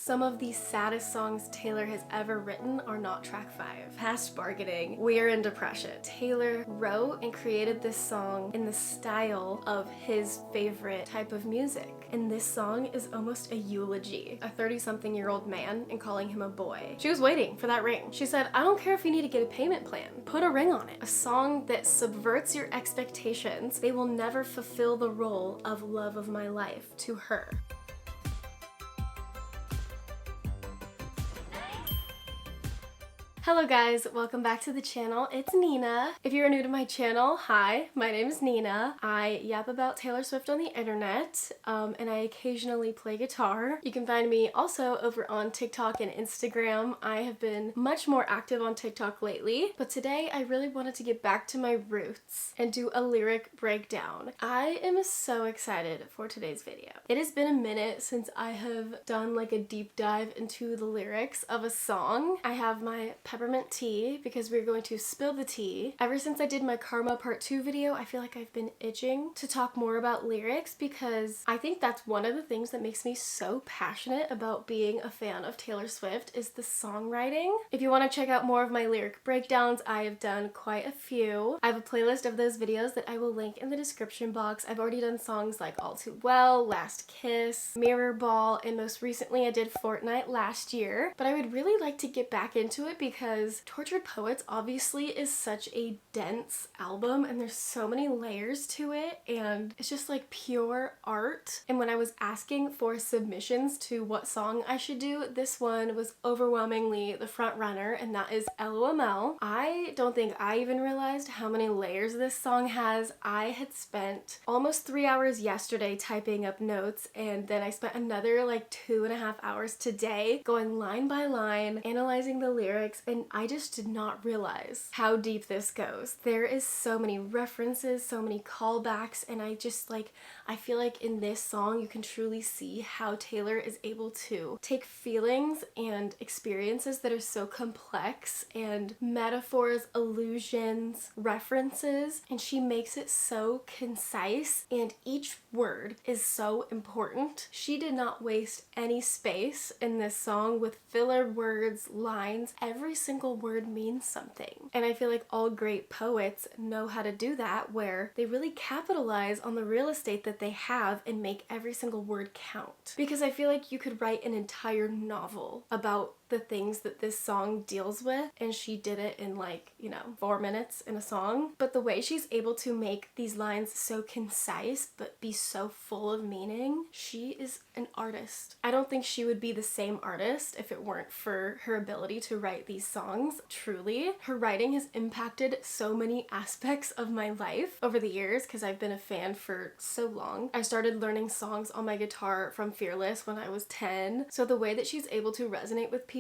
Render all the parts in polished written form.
Some of the saddest songs Taylor has ever written are not track 5. Past bargaining, we're in depression. Taylor wrote and created this song in the style of his favorite type of music. And this song is almost a eulogy. A 30-something-year-old man and calling him a boy. She was waiting for that ring. She said, I don't care if you need to get a payment plan. Put a ring on it. A song that subverts your expectations. They will never fulfill the role of love of my life to her. Hello guys, welcome back to the channel. It's Nena. If you're new to my channel, hi, my name is Nena. I yap about Taylor Swift on the internet, and I occasionally play guitar. You can find me also over on TikTok and Instagram. I have been much more active on TikTok lately, but today I really wanted to get back to my roots and do a lyric breakdown. I am so excited for today's video. It has been a minute since I have done like a deep dive into the lyrics of a song. I have my peppermint tea because we're going to spill the tea. Ever since I did my Karma Part 2 video, I feel like I've been itching to talk more about lyrics because I think that's one of the things that makes me so passionate about being a fan of Taylor Swift is the songwriting. If you want to check out more of my lyric breakdowns, I have done quite a few. I have a playlist of those videos that I will link in the description box. I've already done songs like All Too Well, Last Kiss, Mirror Ball, and most recently I did Fortnite last year. But I would really like to get back into it because Tortured Poets obviously is such a dense album and there's so many layers to it and it's just like pure art. And when I was asking for submissions to what song I should do, this one was overwhelmingly the front runner, and that is LOML. I don't think I even realized how many layers this song has. I had spent almost 3 hours yesterday typing up notes, and then I spent another like 2.5 hours today going line by line, analyzing the lyrics, and I just did not realize how deep this goes. There is so many references, so many callbacks, and I feel like in this song you can truly see how Taylor is able to take feelings and experiences that are so complex and metaphors, allusions, references, and she makes it so concise and each word is so important. She did not waste any space in this song with filler words, lines. Every single word means something. And I feel like all great poets know how to do that, where they really capitalize on the real estate that they have and make every single word count. Because I feel like you could write an entire novel about the things that this song deals with, and she did it in 4 minutes in a song. But the way she's able to make these lines so concise but be so full of meaning, she is an artist. I don't think she would be the same artist if it weren't for her ability to write these songs. Truly, her writing has impacted so many aspects of my life over the years because I've been a fan for so long. I started learning songs on my guitar from Fearless when I was 10, so the way that she's able to resonate with people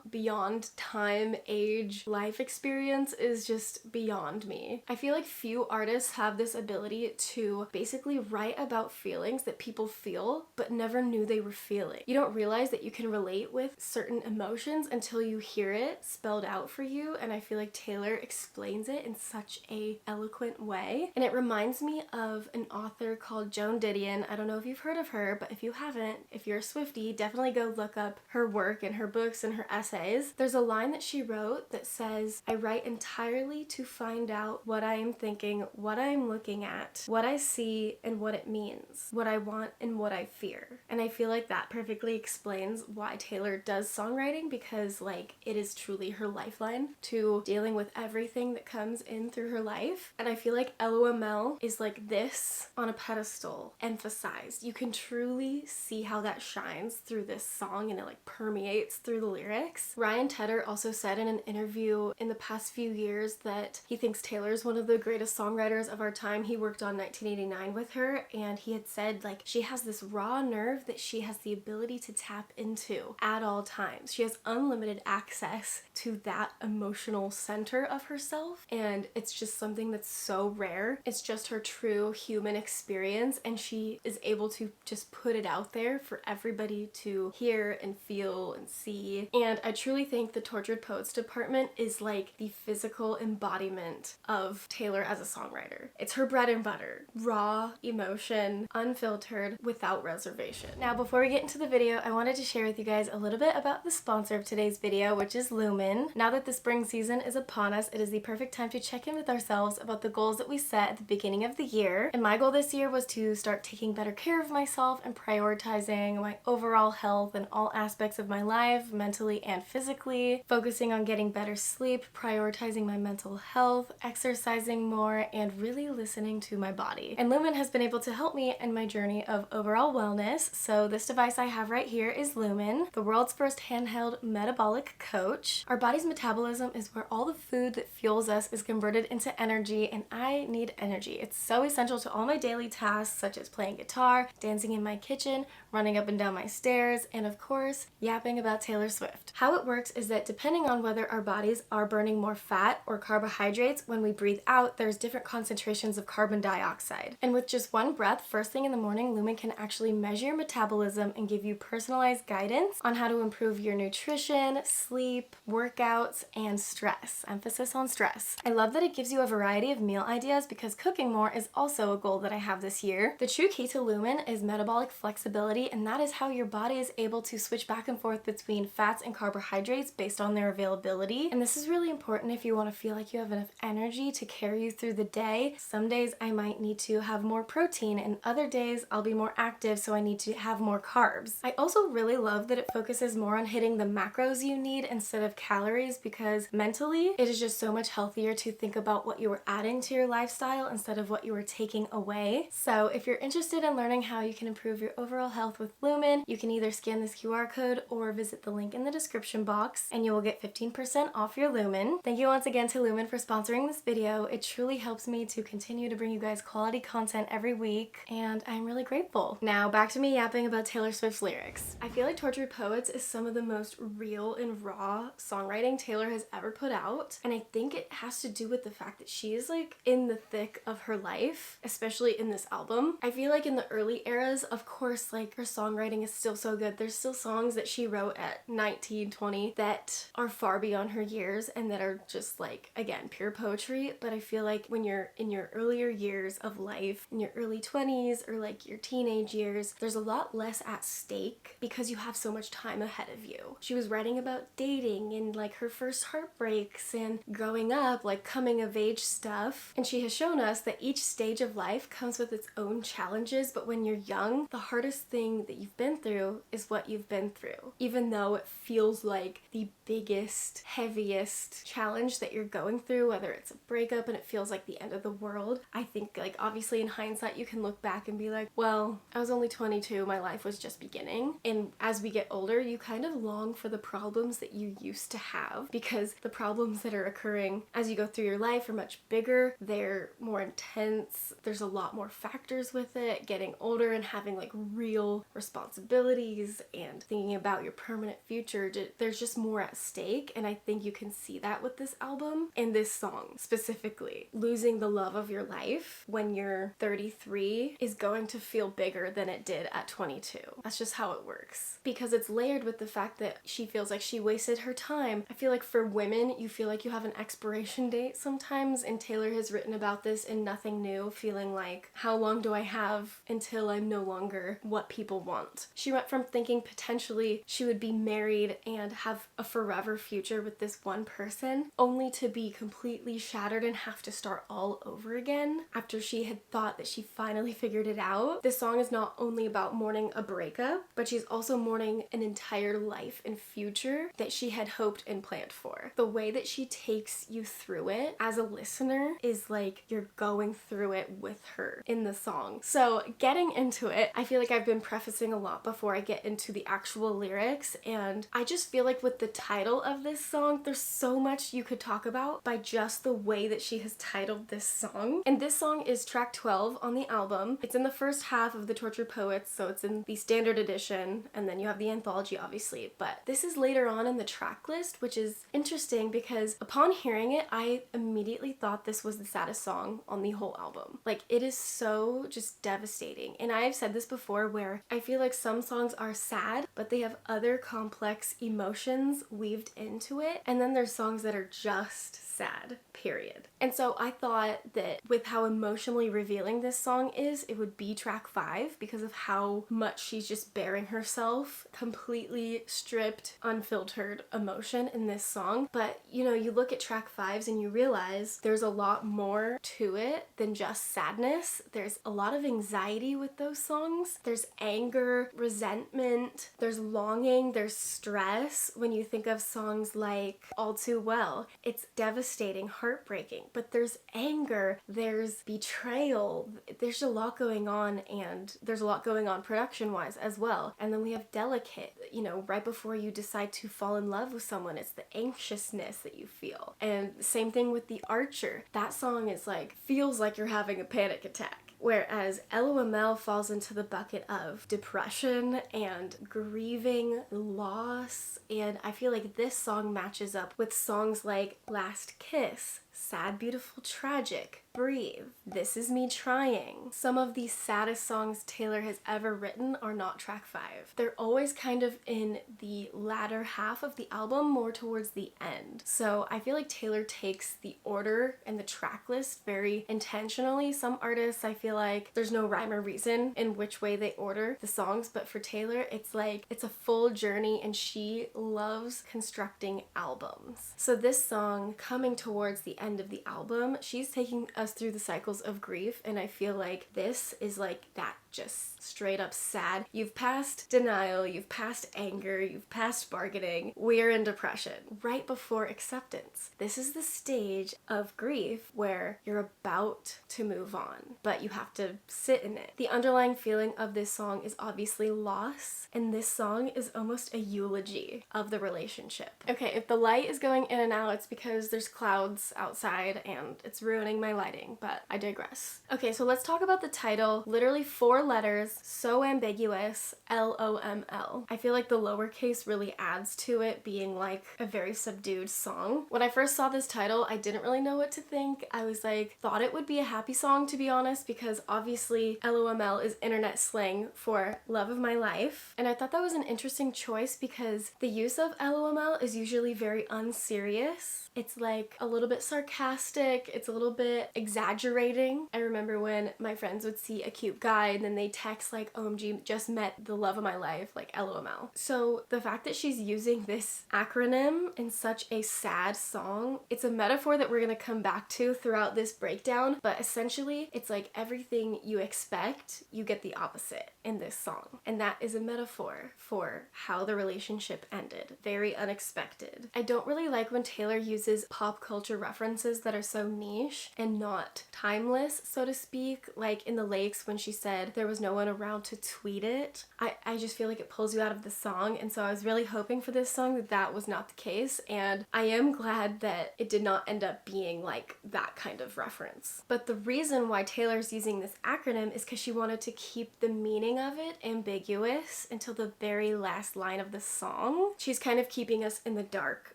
beyond time, age, life experience is just beyond me. I feel like few artists have this ability to basically write about feelings that people feel but never knew they were feeling. You don't realize that you can relate with certain emotions until you hear it spelled out for you, and I feel like Taylor explains it in such a eloquent way. And it reminds me of an author called Joan Didion. I don't know if you've heard of her, but if you haven't, if you're a Swiftie, definitely go look up her work and her books and her essays. There's a line that she wrote that says, I write entirely to find out what I am thinking, what I am looking at, what I see and what it means, what I want and what I fear. And I feel like that perfectly explains why Taylor does songwriting, because it is truly her lifeline to dealing with everything that comes in through her life. And I feel like LOML is like this on a pedestal, emphasized. You can truly see how that shines through this song and it permeates through the lyrics. Ryan Tedder also said in an interview in the past few years that he thinks Taylor is one of the greatest songwriters of our time. He worked on 1989 with her, and he had said she has this raw nerve that she has the ability to tap into at all times. She has unlimited access to that emotional center of herself, and it's just something that's so rare. It's just her true human experience, and she is able to just put it out there for everybody to hear and feel and see. And I truly think the Tortured Poets department is like the physical embodiment of Taylor as a songwriter. It's her bread and butter. Raw emotion, unfiltered, without reservation. Now, before we get into the video, I wanted to share with you guys a little bit about the sponsor of today's video, which is Lumen. Now that the spring season is upon us, it is the perfect time to check in with ourselves about the goals that we set at the beginning of the year. And my goal this year was to start taking better care of myself and prioritizing my overall health in all aspects of my life, mentally and physically, focusing on getting better sleep, prioritizing my mental health, exercising more, and really listening to my body. And Lumen has been able to help me in my journey of overall wellness. So this device I have right here is Lumen, the world's first handheld metabolic coach. Our body's metabolism is where all the food that fuels us is converted into energy, and I need energy. It's so essential to all my daily tasks, such as playing guitar, dancing in my kitchen, running up and down my stairs, and of course, yapping about Taylor Swift. How it works is that depending on whether our bodies are burning more fat or carbohydrates, when we breathe out, there's different concentrations of carbon dioxide. And with just one breath, first thing in the morning, Lumen can actually measure your metabolism and give you personalized guidance on how to improve your nutrition, sleep, workouts, and stress. Emphasis on stress. I love that it gives you a variety of meal ideas because cooking more is also a goal that I have this year. The true key to Lumen is metabolic flexibility, and that is how your body is able to switch back and forth between fats and carbohydrates based on their availability. And this is really important if you want to feel like you have enough energy to carry you through the day. Some days I might need to have more protein, and other days I'll be more active, so I need to have more carbs. I also really love that it focuses more on hitting the macros you need instead of calories, because mentally it is just so much healthier to think about what you are adding to your lifestyle instead of what you are taking away. So if you're interested in learning how you can improve your overall health with Lumen, you can either scan this QR code or visit the link in the description box and you will get 15% off your Lumen. Thank you once again to Lumen for sponsoring this video. It truly helps me to continue to bring you guys quality content every week, and I'm really grateful. Now back to me yapping about Taylor Swift's lyrics. I feel like Tortured Poets is some of the most real and raw songwriting Taylor has ever put out, and I think it has to do with the fact that she is like in the thick of her life, especially in this album. I feel like in the early eras, of course, like her songwriting is still so good. There's still songs that she wrote at 19, 20 that are far beyond her years and that are just like, again, pure poetry. But I feel like when you're in your earlier years of life, in your early 20s or like your teenage years, there's a lot less at stake because you have so much time ahead of you. She was writing about dating and like her first heartbreaks and growing up, like coming of age stuff. And she has shown us that each stage of life comes with its own challenges, but when you're young, the hardest thing that you've been through is what you've been through. Even though it feels like the biggest, heaviest challenge that you're going through, whether it's a breakup and it feels like the end of the world, I think like obviously in hindsight you can look back and be like, well, I was only 22, my life was just beginning. And as we get older, you kind of long for the problems that you used to have, because the problems that are occurring as you go through your life are much bigger, they're more intense, there's a lot more factors with it. Getting older and having like real responsibilities and thinking about your permanent future, there's just more at stake, and I think you can see that with this album and this song specifically. Losing the love of your life when you're 33 is going to feel bigger than it did at 22. That's just how it works, because it's layered with the fact that she feels like she wasted her time. I feel like for women, you feel like you have an expiration date sometimes, and Taylor has written about this in Nothing New, feeling like, how long do I have until I'm no longer what people want? She went from thinking potentially she would be married and have a forever future with this one person, only to be completely shattered and have to start all over again after she had thought that she finally figured it out. This song is not only about mourning a breakup, but she's also mourning an entire life and future that she had hoped and planned for. The way that she takes you through it as a listener is like you're going through it with her in the song. So getting into it, I feel like I've been prefacing a lot before I get into the actual lyrics, and I just feel like with the title of this song, there's so much you could talk about by just the way that she has titled this song. And this song is track 12 on the album. It's in the first half of the Tortured Poets, so it's in the standard edition, and then you have the anthology obviously, but this is later on in the track list, which is interesting because upon hearing it, I immediately thought this was the saddest song on the whole album. Like, it is so just devastating. And I've said this before where I feel like some songs are sad, but they have other complex emotions weaved into it, and then there's songs that are just sad, period. And so I thought that with how emotionally revealing this song is, it would be track 5 because of how much she's just bearing herself, completely stripped, unfiltered emotion in this song. But you know, you look at track 5s and you realize there's a lot more to it than just sadness. There's a lot of anxiety with those songs. There's anger, resentment, there's longing, there's stress. When you think of songs like All Too Well, it's devastating, heartbreaking, but there's anger, there's betrayal, there's a lot going on, and there's a lot going on production wise as well. And then we have Delicate, you know, right before you decide to fall in love with someone, it's the anxiousness that you feel. And same thing with The Archer. That song is like, feels like you're having a panic attack. Whereas LOML falls into the bucket of depression and grieving, loss, and I feel like this song matches up with songs like Last Kiss, Sad, Beautiful, Tragic, Breathe, This Is Me Trying. Some of the saddest songs Taylor has ever written are not track 5. They're always kind of in the latter half of the album, more towards the end. So I feel like Taylor takes the order and the track list very intentionally. Some artists, I feel like there's no rhyme or reason in which way they order the songs, but for Taylor, it's like, it's a full journey, and she loves constructing albums. So this song, coming towards the end of the album, she's taking us through the cycles of grief, and I feel like this is like that, just straight up sad. You've passed denial, you've passed anger, you've passed bargaining, we're in depression, right before acceptance. This is the stage of grief where you're about to move on, but you have to sit in it. The underlying feeling of this song is obviously loss, and this song is almost a eulogy of the relationship. Okay, if the light is going in and out, it's because there's clouds outside and it's ruining my lighting, but I digress. Okay, so let's talk about the title. Literally 4 letters, so ambiguous, LOML. I feel like the lowercase really adds to it being like a very subdued song. When I first saw this title, I didn't really know what to think. I was like, thought it would be a happy song, to be honest, because obviously LOML is internet slang for love of my life. And I thought that was an interesting choice because the use of LOML is usually very unserious. It's like a little bit sarcastic, it's a little bit exaggerating. I remember when my friends would see a cute guy and then they text like, OMG, just met the love of my life, like LOML. So the fact that she's using this acronym in such a sad song, it's a metaphor that we're gonna come back to throughout this breakdown, but essentially it's like everything you expect, you get the opposite in this song. And that is a metaphor for how the relationship ended. Very unexpected. I don't really like when Taylor uses pop culture references that are so niche and not timeless, so to speak, like in The Lakes when she said there was no one around to tweet it. I just feel like it pulls you out of the song, and so I was really hoping for this song that that was not the case, and I am glad that it did not end up being like that kind of reference. But the reason why Taylor's using this acronym is because she wanted to keep the meaning of it ambiguous until the very last line of the song. She's kind of keeping us in the dark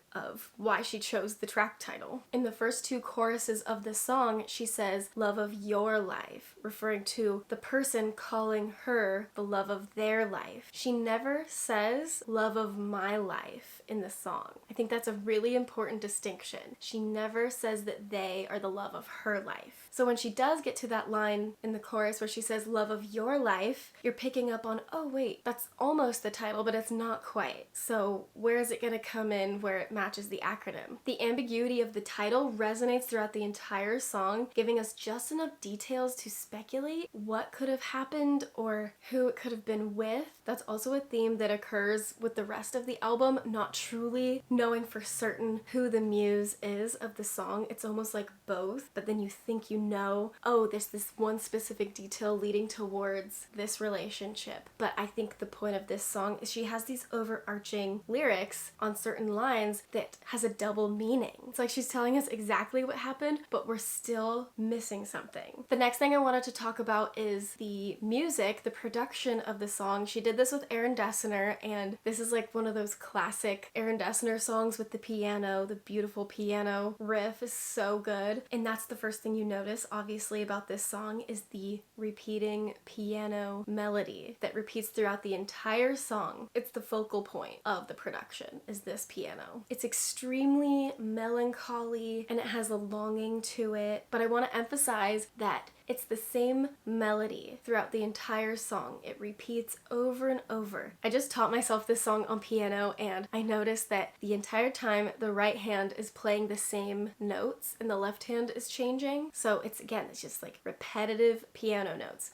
of why she chose the track title. In the first 2 choruses of the song, she says, love of your life, referring to the person calling her the love of their life. She never says love of my life in the song. I think that's a really important distinction. She never says that they are the love of her life. So when she does get to that line in the chorus where she says love of your life, you're picking up on, oh wait, that's almost the title, but it's not quite. So where is it gonna come in where it matters matches the acronym. The ambiguity of the title resonates throughout the entire song, giving us just enough details to speculate what could have happened or who it could have been with. That's also a theme that occurs with the rest of the album, not truly knowing for certain who the muse is of the song. It's almost like both, but then you think you know, oh, there's this one specific detail leading towards this relationship. But I think the point of this song is she has these overarching lyrics on certain lines that has a double meaning. It's like she's telling us exactly what happened, but we're still missing something. The next thing I wanted to talk about is the music, the production of the song. She did this with Aaron Dessner, and this is like one of those classic Aaron Dessner songs with the piano. The beautiful piano riff is so good. And that's the first thing you notice, obviously, about this song is the repeating piano melody that repeats throughout the entire song. It's the focal point of the production, is this piano. It's extremely melancholy and it has a longing to it, but I want to emphasize that it's the same melody throughout the entire song. It repeats over and over. I just taught myself this song on piano and I noticed that the entire time the right hand is playing the same notes and the left hand is changing. So it's just like repetitive piano notes.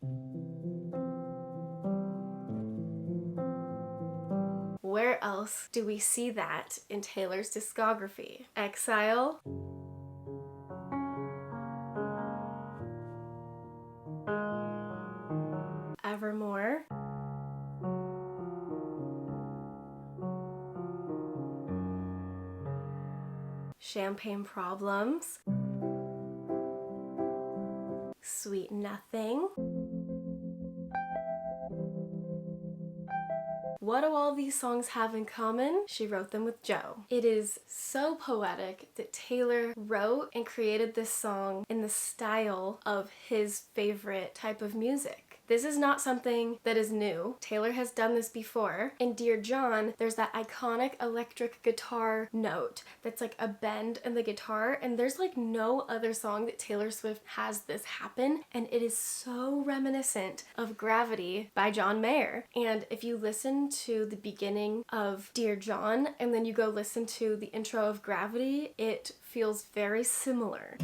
Where else do we see that in Taylor's discography? Exile, Evermore, Champagne Problems, Sweet Nothing. What do all these songs have in common? She wrote them with Joe. It is so poetic that Taylor wrote and created this song in the style of his favorite type of music. This is not something that is new. Taylor has done this before. In Dear John, there's that iconic electric guitar note that's like a bend in the guitar, and there's like no other song that Taylor Swift has this happen, and it is so reminiscent of Gravity by John Mayer. And if you listen to the beginning of Dear John and then you go listen to the intro of Gravity, it feels very similar.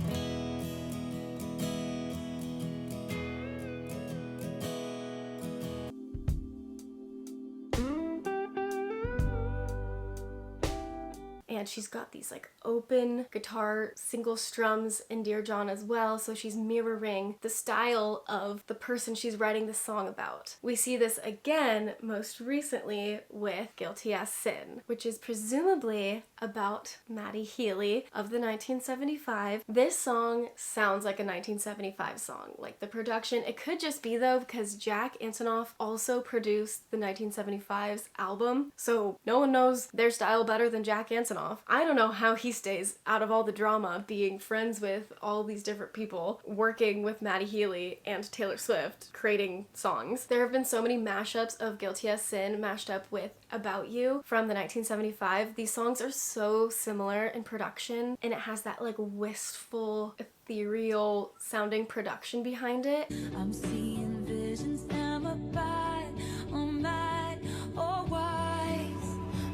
And she's got these like open guitar single strums in Dear John as well, so she's mirroring the style of the person she's writing this song about. We see this again most recently with Guilty as Sin, which is presumably about Maddie Healy of the 1975. This song sounds like a 1975 song, like the production. It could just be though because Jack Antonoff also produced the 1975's album, so no one knows their style better than Jack Antonoff. I don't know how he stays out of all the drama, being friends with all these different people, working with Maddie Healy and Taylor Swift, creating songs. There have been so many mashups of Guilty as Sin mashed up with About You from the 1975. These songs are so similar in production, and it has that like wistful, ethereal sounding production behind it. I'm seeing visions, am I bad or mad or wise?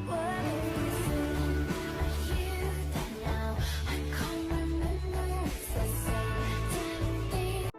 What if we sin? I hear that now. I can't remember if I said anything.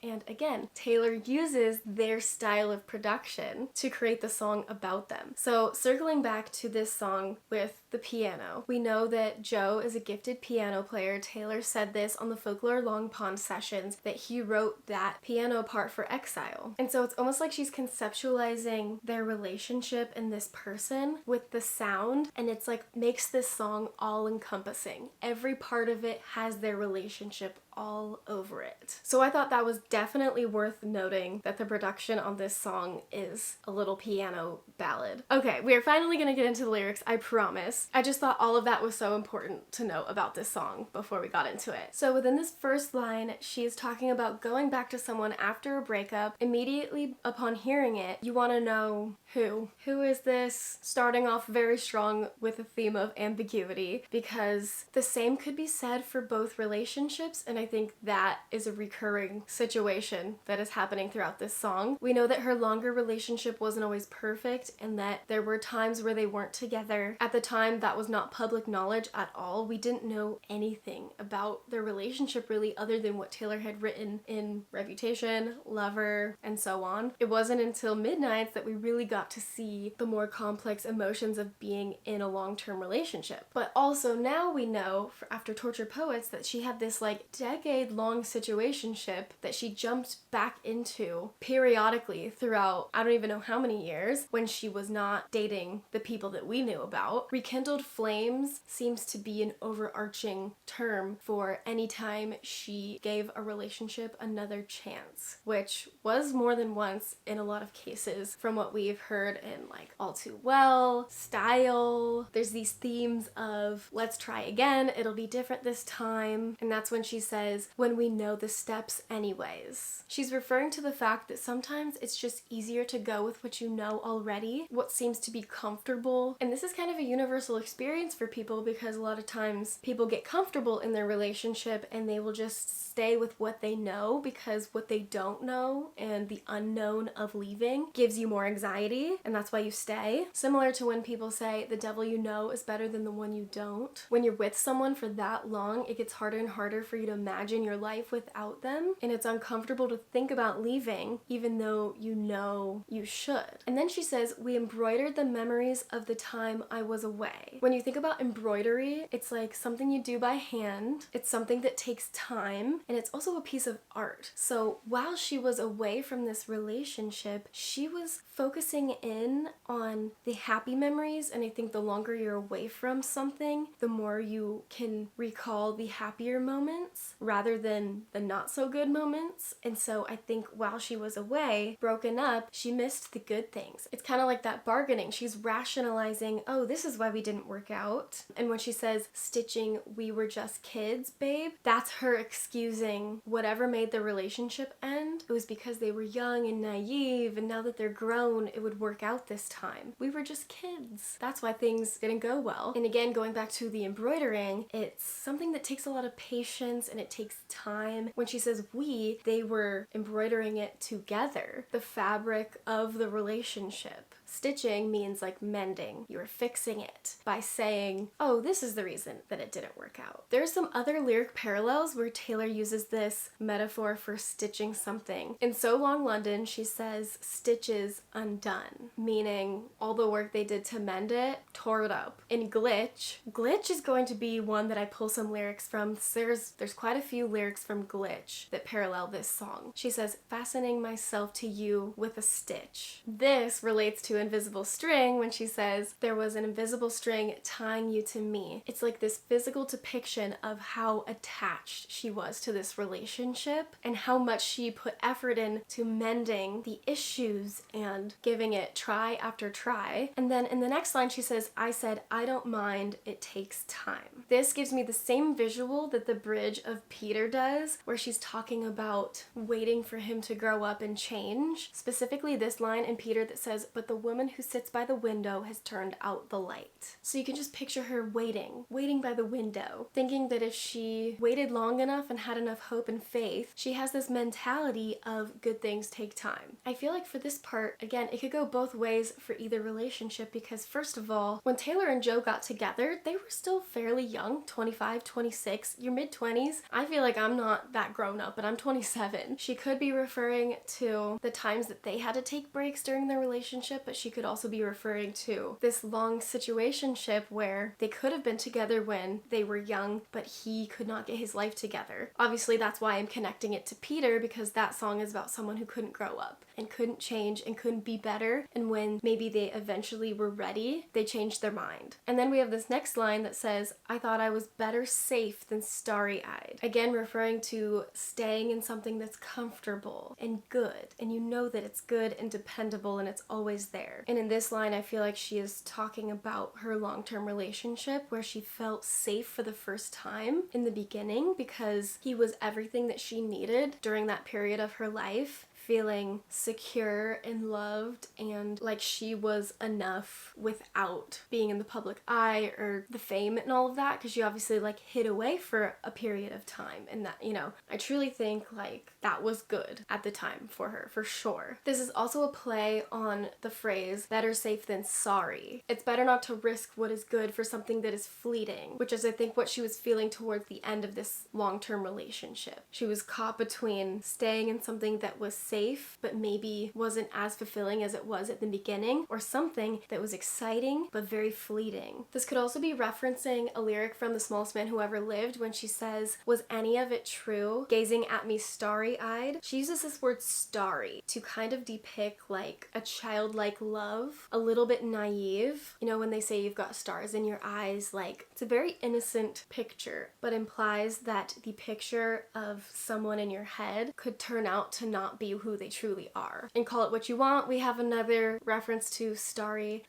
And again, Taylor uses their style of production to create the song about them. So circling back to this song with the piano, we know that Joe is a gifted piano player. Taylor said this on the Folklore Long Pond sessions, that he wrote that piano part for Exile. And so it's almost like she's conceptualizing their relationship and this person with the sound, and it's like makes this song all encompassing. Every part of it has their relationship all over it. So I thought that was definitely worth noting, that the production on this song is a little piano ballad. Okay, we are finally gonna get into the lyrics, I promise. I just thought all of that was so important to know about this song before we got into it. So within this first line, she is talking about going back to someone after a breakup. Immediately upon hearing it, you want to know who. Who is this? Starting off very strong with a theme of ambiguity, because the same could be said for both relationships, and I think that is a recurring situation that is happening throughout this song. We know that her longer relationship wasn't always perfect, and that there were times where they weren't together. At the time, that was not public knowledge at all. We didn't know anything about their relationship really, other than what Taylor had written in Reputation, Lover, and so on. It wasn't until Midnights that we really got to see the more complex emotions of being in a long-term relationship. But also now we know, after Tortured Poets, that she had this like decade-long situationship that she jumped back into periodically throughout I don't even know how many years when she was not dating the people that we knew about. Rekindled flames seems to be an overarching term for any time she gave a relationship another chance, which was more than once in a lot of cases from what we've heard in like All Too Well, Style. There's these themes of let's try again, it'll be different this time, and that's when she says, when we know the steps anyways. She's referring to the fact that sometimes it's just easier to go with what you know already, what seems to be comfortable. And this is kind of a universal experience for people, because a lot of times people get comfortable in their relationship and they will just stay with what they know, because what they don't know and the unknown of leaving gives you more anxiety, and that's why you stay. Similar to when people say the devil you know is better than the one you don't. When you're with someone for that long, it gets harder and harder for you to imagine your life without them, and it's uncomfortable to think about leaving even though you know you should. And then she says, we embroidered the memories of the time I was away. When you think about embroidery, it's like something you do by hand, it's something that takes time, and it's also a piece of art. So while she was away from this relationship, she was focusing in on the happy memories, and I think the longer you're away from something, the more you can recall the happier moments rather than the not so good moments. And so I think while she was away, broken up, she missed the good things. It's kind of like that bargaining. She's rationalizing, oh, this is why we didn't work out. And when she says, stitching, we were just kids, babe, that's her excusing whatever made the relationship end. It was because they were young and naive, and now that they're grown, it would work out this time. We were just kids. That's why things didn't go well. And again, going back to the embroidering, it's something that takes a lot of patience and it takes time. When she says we, they were embroidering it together, the fabric of the relationship. Stitching means like mending. You're fixing it by saying, oh, this is the reason that it didn't work out. There's some other lyric parallels where Taylor uses this metaphor for stitching something. In So Long London, she says stitches undone, meaning all the work they did to mend it tore it up. In Glitch is going to be one that I pull some lyrics from. There's quite a few lyrics from Glitch that parallel this song. She says, fastening myself to you with a stitch. This relates to Invisible String when she says, there was an invisible string tying you to me. It's like this physical depiction of how attached she was to this relationship and how much she put effort into mending the issues and giving it try after try. And then in the next line she says, I said, I don't mind, it takes time. This gives me the same visual that the bridge of Peter does, where she's talking about waiting for him to grow up and change. Specifically this line in Peter that says, but the woman who sits by the window has turned out the light. So you can just picture her waiting by the window, thinking that if she waited long enough and had enough hope and faith, she has this mentality of good things take time. I feel like for this part, again, it could go both ways for either relationship, because first of all, when Taylor and Joe got together, they were still fairly young, 25, 26, your mid-20s. I feel like I'm not that grown up, but I'm 27. She could be referring to the times that they had to take breaks during their relationship, but she could also be referring to this long situationship where they could have been together when they were young, but he could not get his life together. Obviously, that's why I'm connecting it to Peter, because that song is about someone who couldn't grow up and couldn't change and couldn't be better, and when maybe they eventually were ready, they changed their mind. And then we have this next line that says, I thought I was better safe than starry-eyed. Again, referring to staying in something that's comfortable and good, and you know that it's good and dependable and it's always there. there. And in this line, I feel like she is talking about her long-term relationship where she felt safe for the first time in the beginning because he was everything that she needed during that period of her life, feeling secure and loved and like she was enough without being in the public eye or the fame and all of that, because she obviously like hid away for a period of time, and that, you know, I truly think like that was good at the time for her, for sure. This is also a play on the phrase better safe than sorry. It's better not to risk what is good for something that is fleeting, which is I think what she was feeling towards the end of this long-term relationship. She was caught between staying in something that was safe but maybe wasn't as fulfilling as it was at the beginning, or something that was exciting but very fleeting. This could also be referencing a lyric from The Smallest Man Who Ever Lived when she says, "Was any of it true? Gazing at me starry-eyed." She uses this word starry to kind of depict like a childlike love, a little bit naive. You know, when they say you've got stars in your eyes, like it's a very innocent picture, but implies that the picture of someone in your head could turn out to not be who they truly are. And call it what you want, we have another reference to starry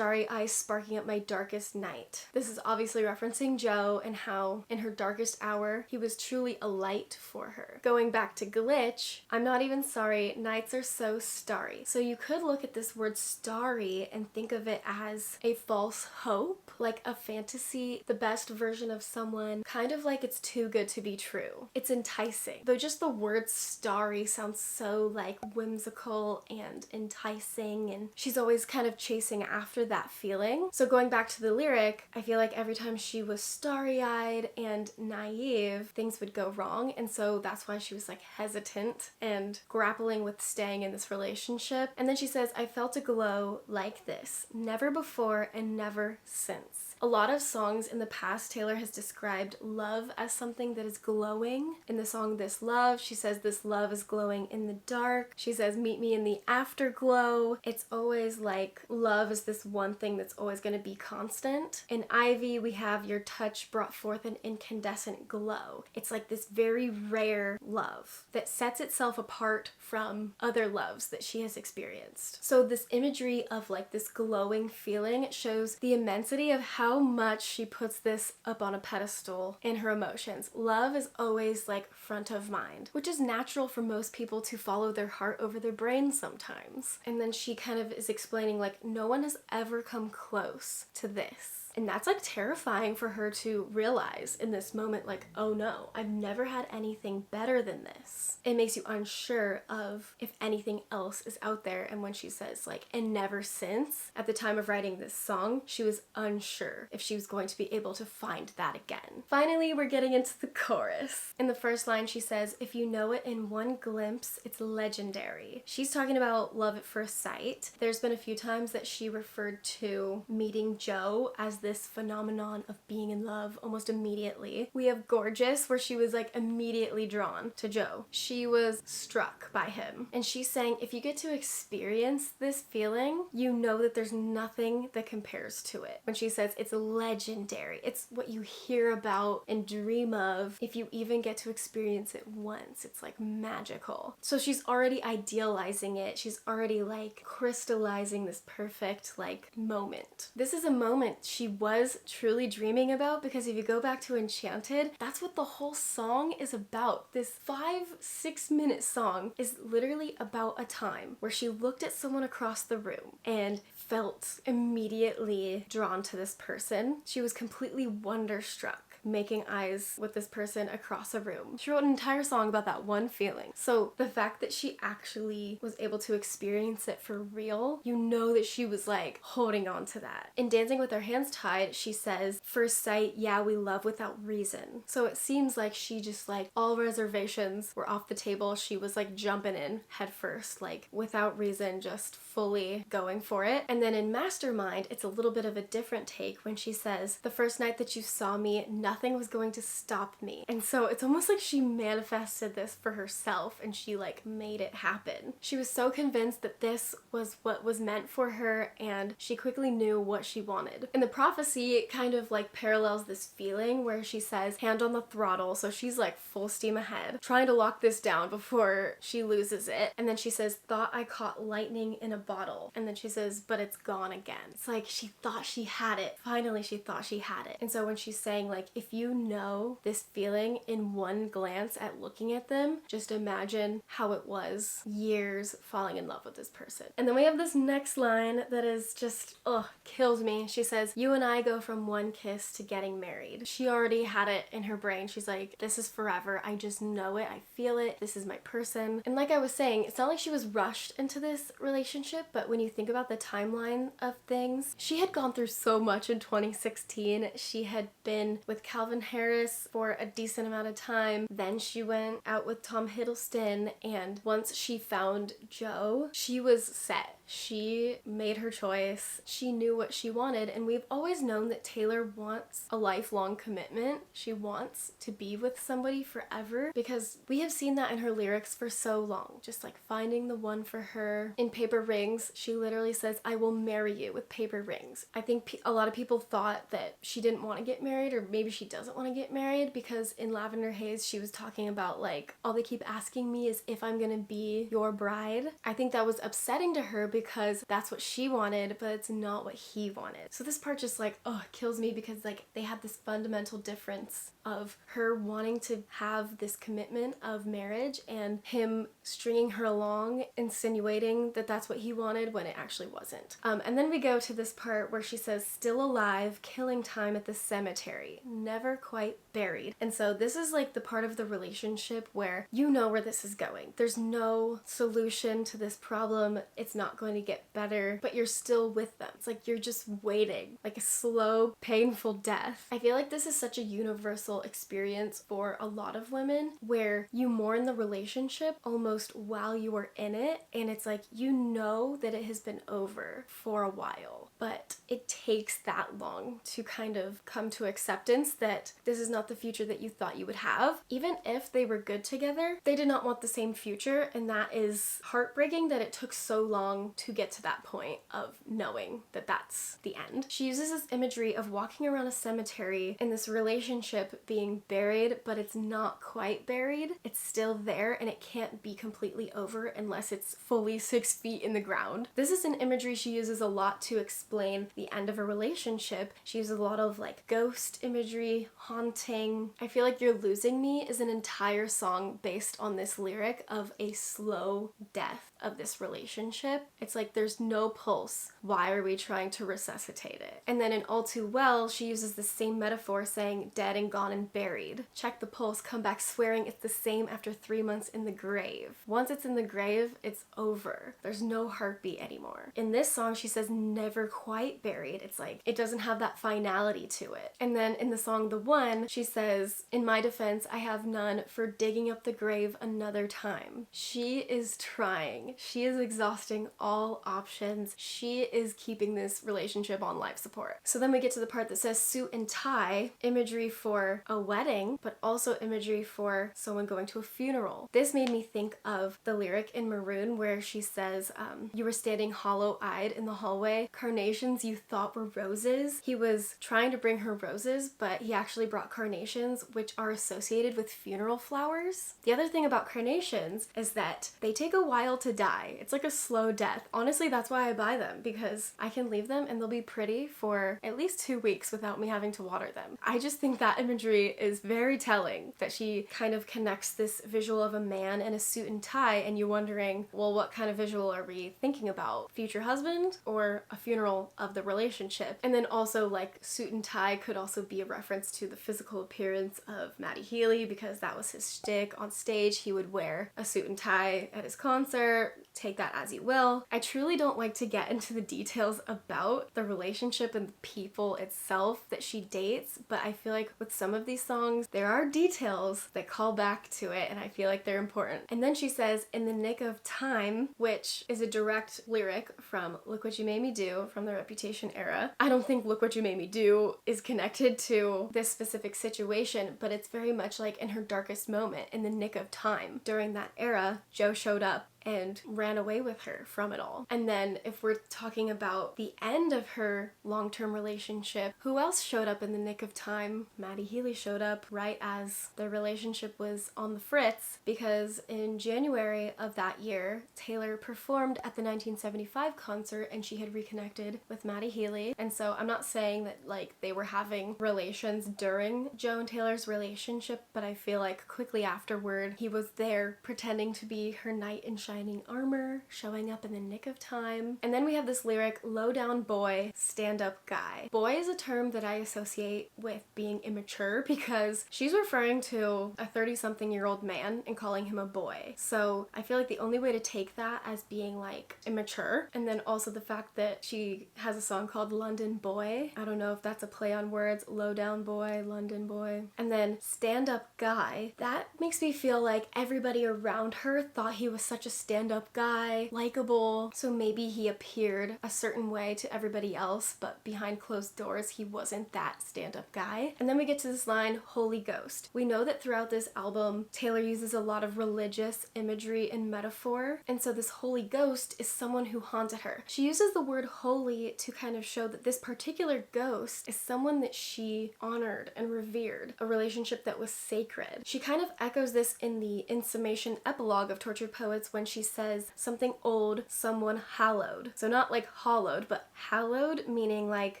eyes sparking up my darkest night. This is obviously referencing Joe and how in her darkest hour he was truly a light for her. Going back to Glitch, I'm not even sorry, nights are so starry. So you could look at this word starry and think of it as a false hope, like a fantasy, the best version of someone, kind of like it's too good to be true. It's enticing. Though just the word starry sounds so like whimsical and enticing, and she's always kind of chasing after that feeling. So going back to the lyric, I feel like every time she was starry-eyed and naive, things would go wrong, and so that's why she was like hesitant and grappling with staying in this relationship. And then she says, "I felt a glow like this, never before and never since." A lot of songs in the past, Taylor has described love as something that is glowing. In the song This Love, she says this love is glowing in the dark. She says meet me in the afterglow. It's always like love is this one thing that's always going to be constant. In Ivy, we have your touch brought forth an incandescent glow. It's like this very rare love that sets itself apart from other loves that she has experienced. So this imagery of like this glowing feeling shows the immensity of how much she puts this up on a pedestal in her emotions. Love is always like front of mind, which is natural for most people to follow their heart over their brain sometimes. And then she kind of is explaining like no one has ever come close to this. And that's like terrifying for her to realize in this moment, like, oh no, I've never had anything better than this. It makes you unsure of if anything else is out there. And when she says like, and never since, at the time of writing this song, she was unsure if she was going to be able to find that again. Finally, we're getting into the chorus. In the first line, she says, "If you know it in one glimpse, it's legendary." She's talking about love at first sight. There's been a few times that she referred to meeting Joe as this phenomenon of being in love almost immediately. We have Gorgeous, where she was like immediately drawn to Joe. She was struck by him. And she's saying if you get to experience this feeling, you know that there's nothing that compares to it. When she says it's legendary, it's what you hear about and dream of. If you even get to experience it once, it's like magical. So she's already idealizing it. She's already like crystallizing this perfect like moment. This is a moment she was truly dreaming about, because if you go back to Enchanted, that's what the whole song is about. This 5-6 minute song is literally about a time where she looked at someone across the room and felt immediately drawn to this person. She was completely wonderstruck making eyes with this person across a room. She wrote an entire song about that one feeling. So the fact that she actually was able to experience it for real, you know that she was like holding on to that. In Dancing with Her Hands Tied, she says, "First sight, yeah, we love without reason." So it seems like she just like all reservations were off the table. She was like jumping in head first, like without reason, just fully going for it. And then in Mastermind, it's a little bit of a different take when she says, "The first night that you saw me, nothing nothing was going to stop me. And so it's almost like she manifested this for herself and she like made it happen. She was so convinced that this was what was meant for her, and she quickly knew what she wanted. In the prophecy, it kind of like parallels this feeling where she says hand on the throttle, so she's like full steam ahead trying to lock this down before she loses it. And then she says, thought I caught lightning in a bottle, and then she says, but it's gone again. It's like she thought she had it. Finally she thought she had it. And so when she's saying like, if you know this feeling in one glance at looking at them, just imagine how it was years falling in love with this person. And then we have this next line that is just, kills me. She says, you and I go from one kiss to getting married. She already had it in her brain. She's like, this is forever. I just know it. I feel it. This is my person. And like I was saying, it's not like she was rushed into this relationship, but when you think about the timeline of things, she had gone through so much in 2016. She had been with Calvin Harris for a decent amount of time. Then she went out with Tom Hiddleston, and once she found Joe, she was set. She made her choice. She knew what she wanted, and we've always known that Taylor wants a lifelong commitment. She wants to be with somebody forever, because we have seen that in her lyrics for so long, just like finding the one for her. In Paper Rings, she literally says, I will marry you with paper rings. I think a lot of people thought that she didn't want to get married, or maybe she doesn't want to get married, because in Lavender Haze she was talking about like, all they keep asking me is if I'm gonna be your bride. I think that was upsetting to her because that's what she wanted, but it's not what he wanted. So this part just like, kills me, because like they have this fundamental difference of her wanting to have this commitment of marriage and him stringing her along, insinuating that that's what he wanted when it actually wasn't. And then we go to this part where she says, still alive, killing time at the cemetery, never quite buried. And so this is like the part of the relationship where you know where this is going. There's no solution to this problem. It's not going to get better, but you're still with them. It's like you're just waiting, like a slow, painful death. I feel like this is such a universal experience for a lot of women, where you mourn the relationship almost while you are in it, and it's like you know that it has been over for a while, but it takes that long to kind of come to acceptance that this is not the future that you thought you would have. Even if they were good together, they did not want the same future, and that is heartbreaking that it took so long to get to that point of knowing that that's the end. She uses this imagery of walking around a cemetery and this relationship being buried, but it's not quite buried. It's still there, and it can't be completely over unless it's fully 6 feet in the ground. This is an imagery she uses a lot to explain the end of a relationship. She uses a lot of like ghost imagery, haunting. I feel like You're Losing Me is an entire song based on this lyric of a slow death of this relationship. It's like there's no pulse. Why are we trying to resuscitate it? And then in All Too Well, she uses the same metaphor, saying dead and gone and buried. Check the pulse, come back swearing it's the same after 3 months in the grave. Once it's in the grave, it's over. There's no heartbeat anymore. In this song, she says never quite buried. It's like it doesn't have that finality to it. And then in the song The One, she says, in my defense, I have none for digging up the grave another time. She is trying. She is exhausting all options. She is keeping this relationship on life support. So then we get to the part that says suit and tie, imagery for a wedding, but also imagery for someone going to a funeral. This made me think of the lyric in Maroon where she says, you were standing hollow-eyed in the hallway, carnations you thought were roses. He was trying to bring her roses, but he actually brought carnations, which are associated with funeral flowers. The other thing about carnations is that they take a while to die. It's like a slow death. Honestly, that's why I buy them, because I can leave them and they'll be pretty for at least 2 weeks without me having to water them. I just think that imagery is very telling, that she kind of connects this visual of a man in a suit and tie, and you're wondering, well, what kind of visual are we thinking about? Future husband or a funeral of the relationship? And then also like suit and tie could also be a reference to the physical appearance of Matty Healy, because that was his shtick on stage. He would wear a suit and tie at his concert take that as you will. I truly don't like to get into the details about the relationship and the people itself that she dates, but I feel like with some of these songs, there are details that call back to it, and I feel like they're important. And then she says, "In the nick of time," which is a direct lyric from Look What You Made Me Do from the Reputation era. I don't think Look What You Made Me Do is connected to this specific situation, but it's very much like in her darkest moment, in the nick of time. During that era, Joe showed up and ran away with her from it all. And then if we're talking about the end of her long-term relationship, who else showed up in the nick of time? Maddie Healy showed up right as their relationship was on the fritz, because in January of that year, Taylor performed at the 1975 concert and she had reconnected with Maddie Healy. And so I'm not saying that like they were having relations during Joe and Taylor's relationship, but I feel like quickly afterward he was there pretending to be her knight in shining armor, showing up in the nick of time. And then we have this lyric, "Low down boy, stand up guy." Boy is a term that I associate with being immature because she's referring to a 30-something-year-old man and calling him a boy. So I feel like the only way to take that as being like immature, and then also the fact that she has a song called London Boy. I don't know if that's a play on words, low down boy, London boy. And then stand up guy, that makes me feel like everybody around her thought he was such a stand-up guy, likable, so maybe he appeared a certain way to everybody else, but behind closed doors he wasn't that stand-up guy. And then we get to this line, Holy Ghost. We know that throughout this album, Taylor uses a lot of religious imagery and metaphor, and so this Holy Ghost is someone who haunted her. She uses the word holy to kind of show that this particular ghost is someone that she honored and revered, a relationship that was sacred. She kind of echoes this in the In Summation epilogue of Tortured Poets when she says something old, someone hallowed. So not like hollowed, but hallowed, meaning like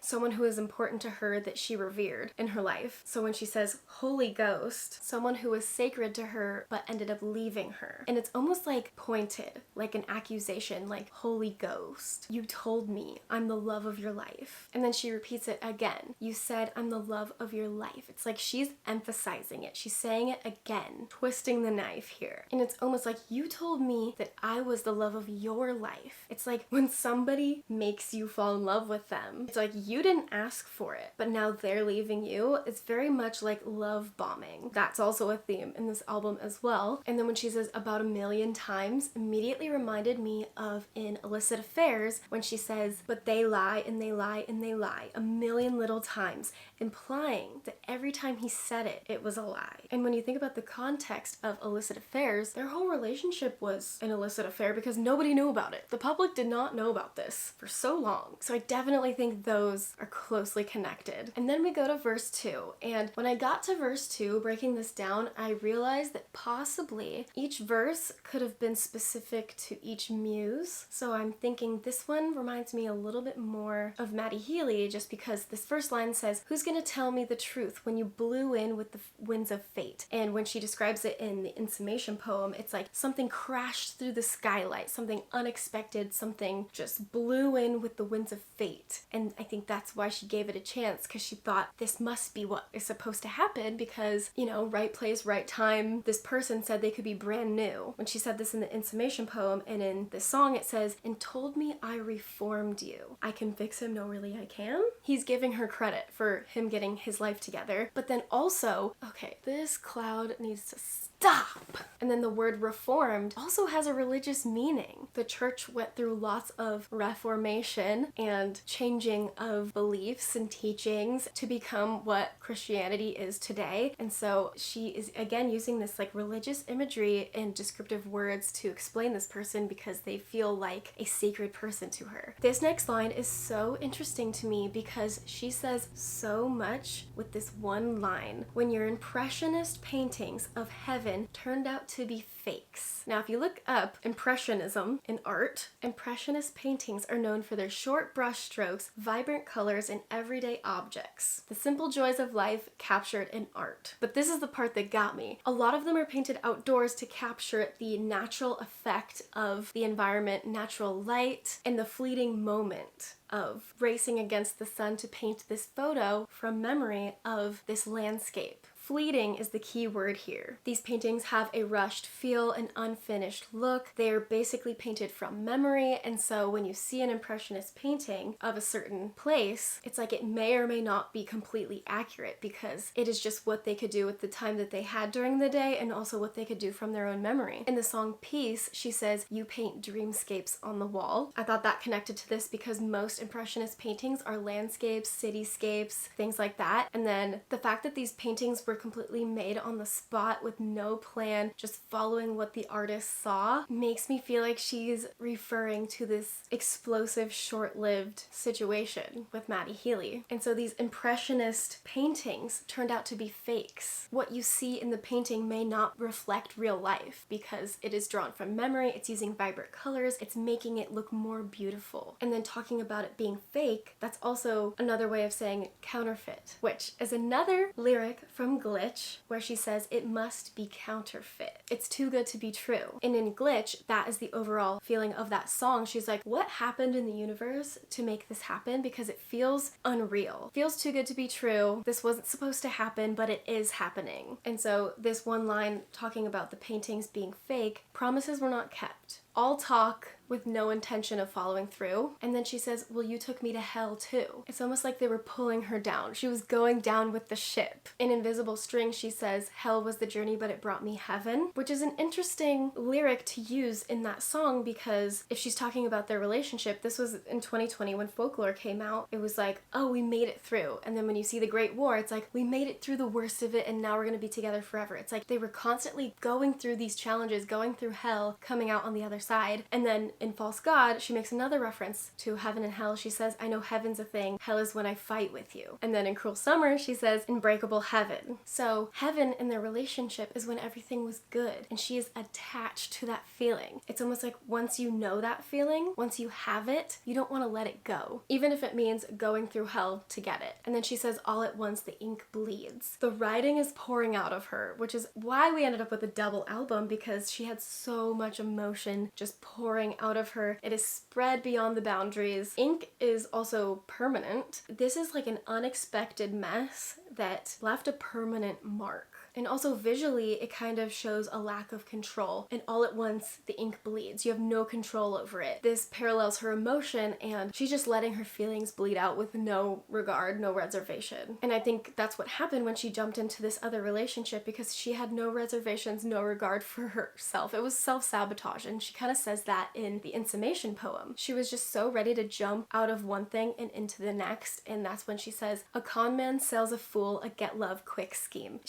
someone who is important to her that she revered in her life. So when she says Holy Ghost, someone who was sacred to her but ended up leaving her. And it's almost like pointed, like an accusation, like Holy Ghost, you told me I'm the love of your life. And then she repeats it again. You said I'm the love of your life. It's like she's emphasizing it. She's saying it again, twisting the knife here. And it's almost like you told me that I was the love of your life. It's like when somebody makes you fall in love with them, it's like you didn't ask for it, but now they're leaving you. It's very much like love bombing. That's also a theme in this album as well. And then when she says about a million times, immediately reminded me of in Illicit Affairs when she says, but they lie and they lie and they lie a million little times, implying that every time he said it, it was a lie. And when you think about the context of Illicit Affairs, their whole relationship was an illicit affair because nobody knew about it. The public did not know about this for so long. So I definitely think those are closely connected. And then we go to verse 2. And when I got to verse 2, breaking this down, I realized that possibly each verse could have been specific to each muse. So I'm thinking this one reminds me a little bit more of Maddie Healy, just because this first line says, who's gonna tell me the truth when you blew in with the winds of fate? And when she describes it in the In Summation poem, it's like something crashed through the skylight, something unexpected, something just blew in with the winds of fate. And I think that's why she gave it a chance, because she thought this must be what is supposed to happen because, you know, right place, right time. This person said they could be brand new. When she said this in the In Summation poem, and in this song it says, and told me I reformed you. I can fix him, no really I can. He's giving her credit for him getting his life together, but then also, okay, this cloud needs to stop. And then the word reformed also has a religious meaning. The church went through lots of reformation and changing of beliefs and teachings to become what Christianity is today. And so she is again using this like religious imagery and descriptive words to explain this person because they feel like a sacred person to her. This next line is so interesting to me because she says so much with this one line. When your impressionist paintings of heaven turned out to be fakes. Now, if you look up Impressionism in art, Impressionist paintings are known for their short brush strokes, vibrant colors, and everyday objects. The simple joys of life captured in art. But this is the part that got me. A lot of them are painted outdoors to capture the natural effect of the environment, natural light, and the fleeting moment of racing against the sun to paint this photo from memory of this landscape Fleeting is the key word here. These paintings have a rushed feel, an unfinished look. They are basically painted from memory, and so when you see an impressionist painting of a certain place, it's like it may or may not be completely accurate because it is just what they could do with the time that they had during the day and also what they could do from their own memory. In the song Peace, she says, "You paint dreamscapes on the wall." I thought that connected to this because most impressionist paintings are landscapes, cityscapes, things like that. And then the fact that these paintings were completely made on the spot with no plan, just following what the artist saw, makes me feel like she's referring to this explosive, short-lived situation with Maddie Healy. And so these impressionist paintings turned out to be fakes. What you see in the painting may not reflect real life because it is drawn from memory, it's using vibrant colors, it's making it look more beautiful. And then talking about it being fake, that's also another way of saying counterfeit, which is another lyric from Glitch where she says it must be counterfeit. It's too good to be true. And in Glitch, that is the overall feeling of that song. She's like, what happened in the universe to make this happen? Because it feels unreal. Feels too good to be true. This wasn't supposed to happen, but it is happening. And so this one line talking about the paintings being fake, promises were not kept. All talk with no intention of following through. And then she says, well, you took me to hell too. It's almost like they were pulling her down. She was going down with the ship. In Invisible String, she says, hell was the journey, but it brought me heaven, which is an interesting lyric to use in that song because if she's talking about their relationship, this was in 2020 when Folklore came out, it was like, oh, we made it through. And then when you see The Great War, it's like, we made it through the worst of it and now we're gonna be together forever. It's like they were constantly going through these challenges, going through hell, coming out on the other side. And then in False God, she makes another reference to heaven and hell. She says, I know heaven's a thing. Hell is when I fight with you. And then in Cruel Summer, she says, unbreakable heaven. So heaven in their relationship is when everything was good and she is attached to that feeling. It's almost like once you know that feeling, once you have it, you don't want to let it go, even if it means going through hell to get it. And then she says, all at once the ink bleeds. The writing is pouring out of her, which is why we ended up with a double album because she had so much emotion just pouring out of her. It is spread beyond the boundaries. Ink is also permanent. This is like an unexpected mess that left a permanent mark. And also visually, it kind of shows a lack of control. And all at once, the ink bleeds. You have no control over it. This parallels her emotion and she's just letting her feelings bleed out with no regard, no reservation. And I think that's what happened when she jumped into this other relationship because she had no reservations, no regard for herself. It was self-sabotage. And she kind of says that in the In Summation poem. She was just so ready to jump out of one thing and into the next. And that's when she says, a con man sells a fool a get love quick scheme.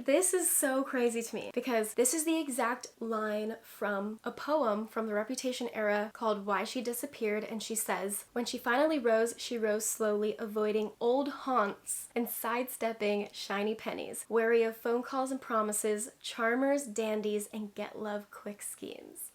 This is so crazy to me because this is the exact line from a poem from the Reputation era called Why She Disappeared, and she says, when she finally rose, she rose slowly, avoiding old haunts and sidestepping shiny pennies, wary of phone calls and promises, charmers, dandies, and get love quick schemes.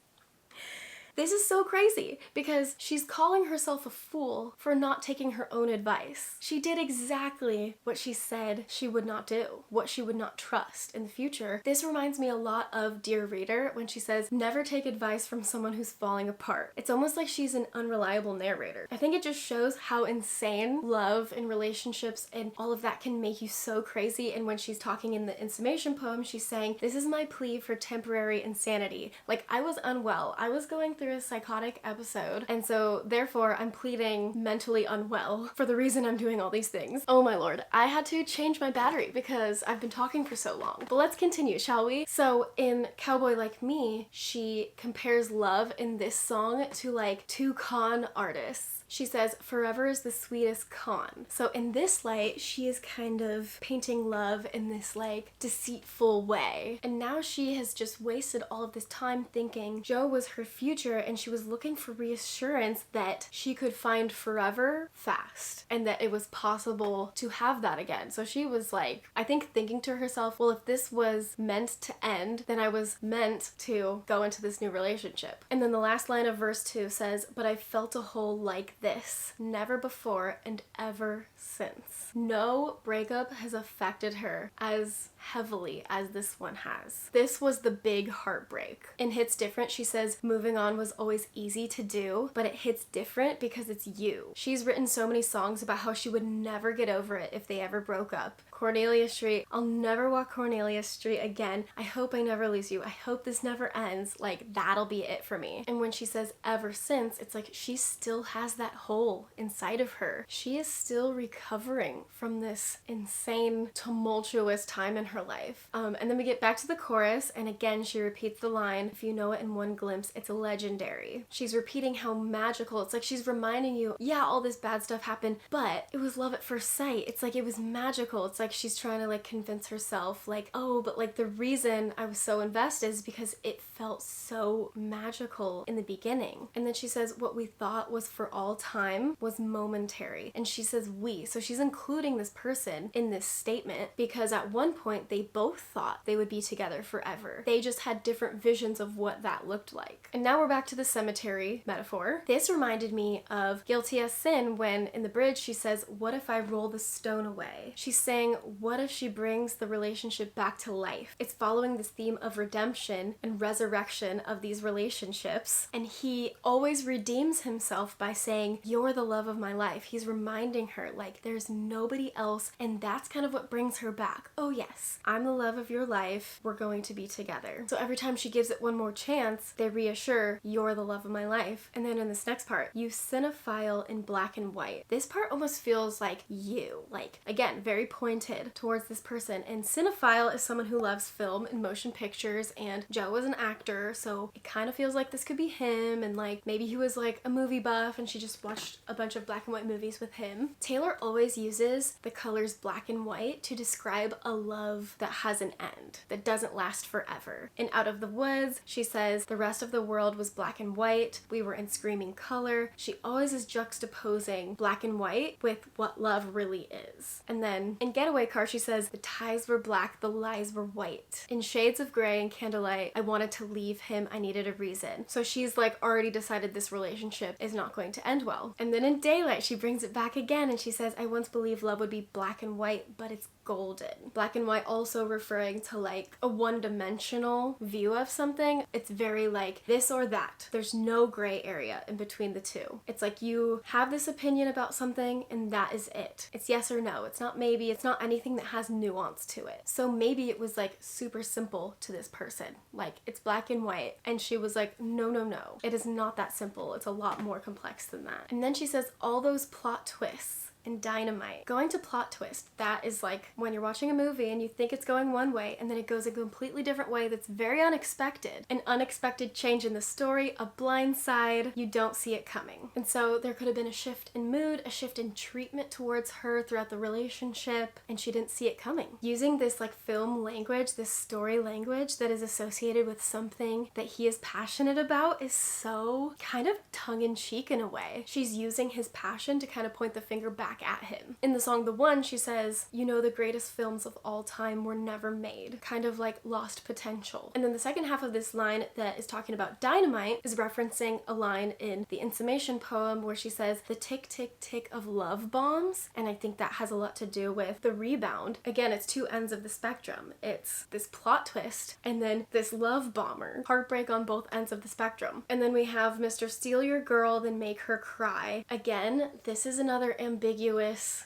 This is so crazy because she's calling herself a fool for not taking her own advice. She did exactly what she said she would not do, what she would not trust in the future. This reminds me a lot of Dear Reader when she says, never take advice from someone who's falling apart. It's almost like she's an unreliable narrator. I think it just shows how insane love and relationships and all of that can make you so crazy. And when she's talking in the In Summation poem, she's saying, this is my plea for temporary insanity. Like, I was unwell. I was going through a psychotic episode, and so therefore I'm pleading mentally unwell for the reason I'm doing all these things. Oh my lord, I had to change my battery because I've been talking for so long. But let's continue, shall we? So in Cowboy Like Me, she compares love in this song to like two con artists. She says, forever is the sweetest con. So in this light, she is kind of painting love in this like deceitful way. And now she has just wasted all of this time thinking Joe was her future and she was looking for reassurance that she could find forever fast and that it was possible to have that again. So she was like, I think thinking to herself, well, if this was meant to end, then I was meant to go into this new relationship. And then the last line of verse 2 says, but I felt a hole like like this, never before and ever since. No breakup has affected her as heavily as this one has. This was the big heartbreak. In Hits Different, she says, moving on was always easy to do, but it hits different because it's you. She's written so many songs about how she would never get over it if they ever broke up. Cornelia Street, I'll never walk Cornelia Street again. I hope I never lose you. I hope this never ends. Like, that'll be it for me. And when she says ever since, it's like she still has that hole inside of her. She is still recovering from this insane, tumultuous time in her life. And then we get back to the chorus, and again, she repeats the line, if you know it in one glimpse, it's legendary. She's repeating how magical, it's like she's reminding you, yeah, all this bad stuff happened, but it was love at first sight. It's like it was magical. It's like she's trying to like convince herself like, oh, but like the reason I was so invested is because it felt so magical in the beginning. And then she says what we thought was for all time was momentary. And she says we, so she's including this person in this statement because at one point they both thought they would be together forever. They just had different visions of what that looked like. And now we're back to the cemetery metaphor. This reminded me of Guilty as Sin when in the bridge she says, what if I roll the stone away? She's saying, what if she brings the relationship back to life? It's following this theme of redemption and resurrection of these relationships. And he always redeems himself by saying, you're the love of my life. He's reminding her like there's nobody else. And that's kind of what brings her back. Oh yes, I'm the love of your life. We're going to be together. So every time she gives it one more chance, they reassure, you're the love of my life. And then in this next part, you cinephile in black and white. This part almost feels like you. Like, again, very pointed towards this person. And cinephile is someone who loves film and motion pictures, and Joe is an actor, so it kind of feels like this could be him, and like maybe he was like a movie buff and she just watched a bunch of black and white movies with him. Taylor always uses the colors black and white to describe a love that has an end, that doesn't last forever. In Out of the Woods, she says, the rest of the world was black and white, we were in screaming color. She always is juxtaposing black and white with what love really is. And then in Getaway Car, she says, the ties were black, the lies were white. In Shades of Grey and Candlelight, I wanted to leave him, I needed a reason. So she's like already decided this relationship is not going to end well. And then in Daylight, she brings it back again and she says, I once believed love would be black and white, but it's golden. Black and white also referring to like a one-dimensional view of something. It's very like this or that. There's no gray area in between the two. It's like you have this opinion about something and that is it. It's yes or no. It's not maybe. It's not anything that has nuance to it. So maybe it was like super simple to this person. Like it's black and white. And she was like, no, no, no. It is not that simple. It's a lot more complex than that. And then she says all those plot twists and Dynamite. Going to plot twist, that is like when you're watching a movie and you think it's going one way and then it goes a completely different way that's very unexpected. An unexpected change in the story, a blind side, you don't see it coming. And so there could have been a shift in mood, a shift in treatment towards her throughout the relationship, and she didn't see it coming. Using this like film language, this story language that is associated with something that he is passionate about is so kind of tongue-in-cheek in a way. She's using his passion to kind of point the finger back at him. In the song The One, she says, you know, the greatest films of all time were never made. Kind of like lost potential. And then the second half of this line that is talking about Dynamite is referencing a line in the In Summation poem where she says, the tick, tick, tick of love bombs. And I think that has a lot to do with the rebound. Again, it's two ends of the spectrum. It's this plot twist and then this love bomber. Heartbreak on both ends of the spectrum. And then we have Mr. Steal Your Girl, Then Make Her Cry. Again, this is another ambiguous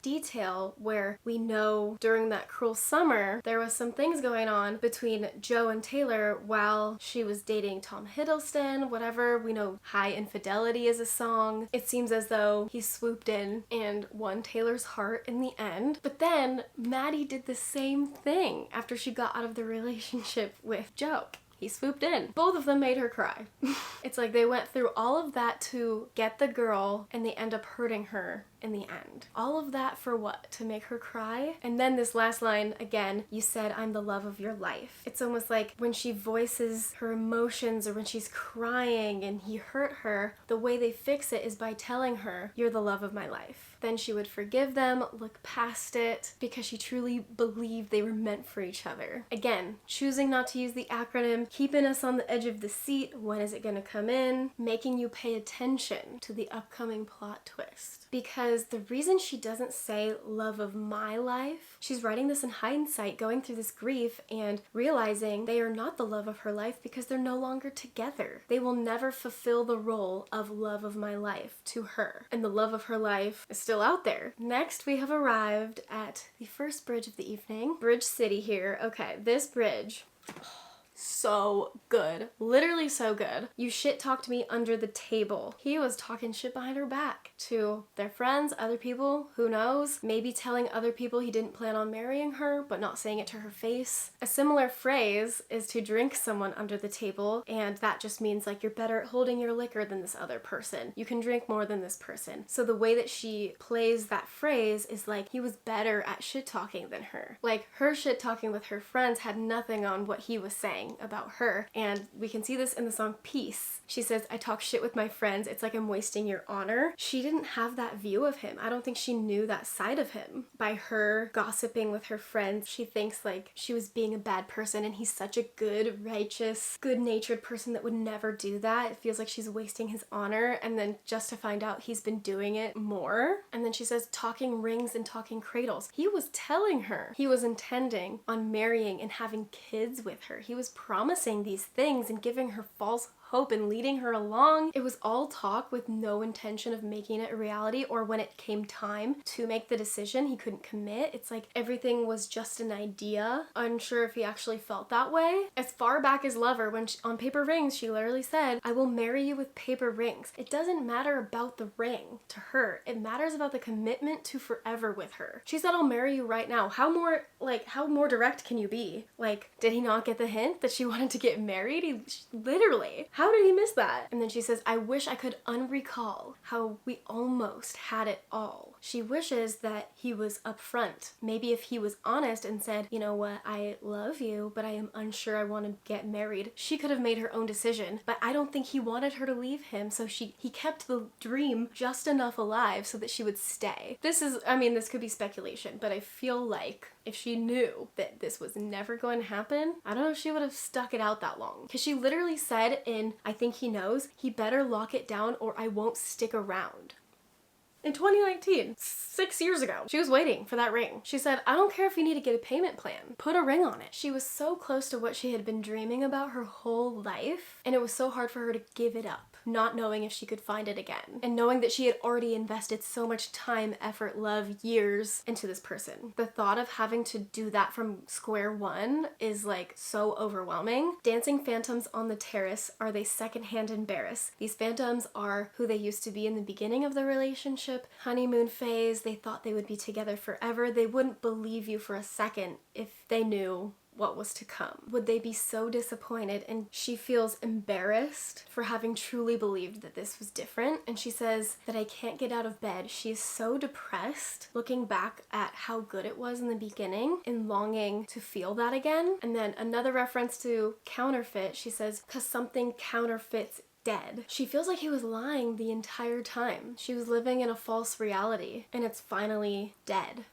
detail where we know during that cruel summer there was some things going on between Joe and Taylor while she was dating Tom Hiddleston, whatever. We know High Infidelity is a song. It seems as though he swooped in and won Taylor's heart in the end. But then Maddie did the same thing after she got out of the relationship with Joe. He swooped in. Both of them made her cry. It's like they went through all of that to get the girl and they end up hurting her in the end. All of that for what? To make her cry? And then this last line, again, you said I'm the love of your life. It's almost like when she voices her emotions or when she's crying and he hurt her, the way they fix it is by telling her, you're the love of my life. then she would forgive them, look past it, because she truly believed they were meant for each other. Again, choosing not to use the acronym, keeping us on the edge of the seat, when is it gonna come in, making you pay attention to the upcoming plot twist. Because the reason she doesn't say love of my life, she's writing this in hindsight, going through this grief and realizing they are not the love of her life because they're no longer together. They will never fulfill the role of love of my life to her. And the love of her life is still out there. Next, we have arrived at the first bridge of the evening. Bridge City here. Okay, this bridge. So good. Literally so good. You shit talked me under the table. He was talking shit behind her back to their friends, other people, who knows? Maybe telling other people he didn't plan on marrying her, but not saying it to her face. A similar phrase is to drink someone under the table, and that just means like you're better at holding your liquor than this other person. You can drink more than this person. So the way that she plays that phrase is like he was better at shit talking than her. Like her shit talking with her friends had nothing on what he was saying about her, and we can see this in the song Peace. She says, I talk shit with my friends, it's like I'm wasting your honor. She didn't have that view of him. I don't think she knew that side of him. By her gossiping with her friends, she thinks like she was being a bad person and he's such a good, righteous, good-natured person that would never do that. It feels like she's wasting his honor, and then just to find out he's been doing it more. And then she says, talking rings and talking cradles. He was telling her he was intending on marrying and having kids with her. He was promising these things and giving her false hope and leading her along. It was all talk with no intention of making it a reality, or when it came time to make the decision, he couldn't commit. It's like everything was just an idea. Unsure if he actually felt that way. As far back as Lover, when on Paper Rings, she literally said, I will marry you with paper rings. It doesn't matter about the ring to her. It matters about the commitment to forever with her. She said, I'll marry you right now. How more direct can you be? Like, did he not get the hint that she wanted to get married? Literally. How did he miss that? And then she says, I wish I could unrecall how we almost had it all. She wishes that he was upfront. Maybe if he was honest and said, you know what, I love you, but I am unsure I want to get married, she could have made her own decision. But I don't think he wanted her to leave him, so he kept the dream just enough alive so that she would stay. This could be speculation, but I feel like if she knew that this was never going to happen, I don't know if she would have stuck it out that long. Because she literally said in I Think He Knows, he better lock it down or I won't stick around. In 2019, 6 years ago, she was waiting for that ring. She said, I don't care if you need to get a payment plan. Put a ring on it. She was so close to what she had been dreaming about her whole life, and it was so hard for her to give it up, not knowing if she could find it again, and knowing that she had already invested so much time, effort, love, years into this person. The thought of having to do that from square one is like so overwhelming. Dancing phantoms on the terrace, are they secondhand embarrassed? These phantoms are who they used to be in the beginning of the relationship, honeymoon phase. They thought they would be together forever. They wouldn't believe you for a second if they knew what was to come. Would they be so disappointed? And she feels embarrassed for having truly believed that this was different. And she says that I can't get out of bed. She is so depressed looking back at how good it was in the beginning and longing to feel that again. And then another reference to counterfeit, she says, 'cause something counterfeits dead. She feels like he was lying the entire time. She was living in a false reality, and it's finally dead.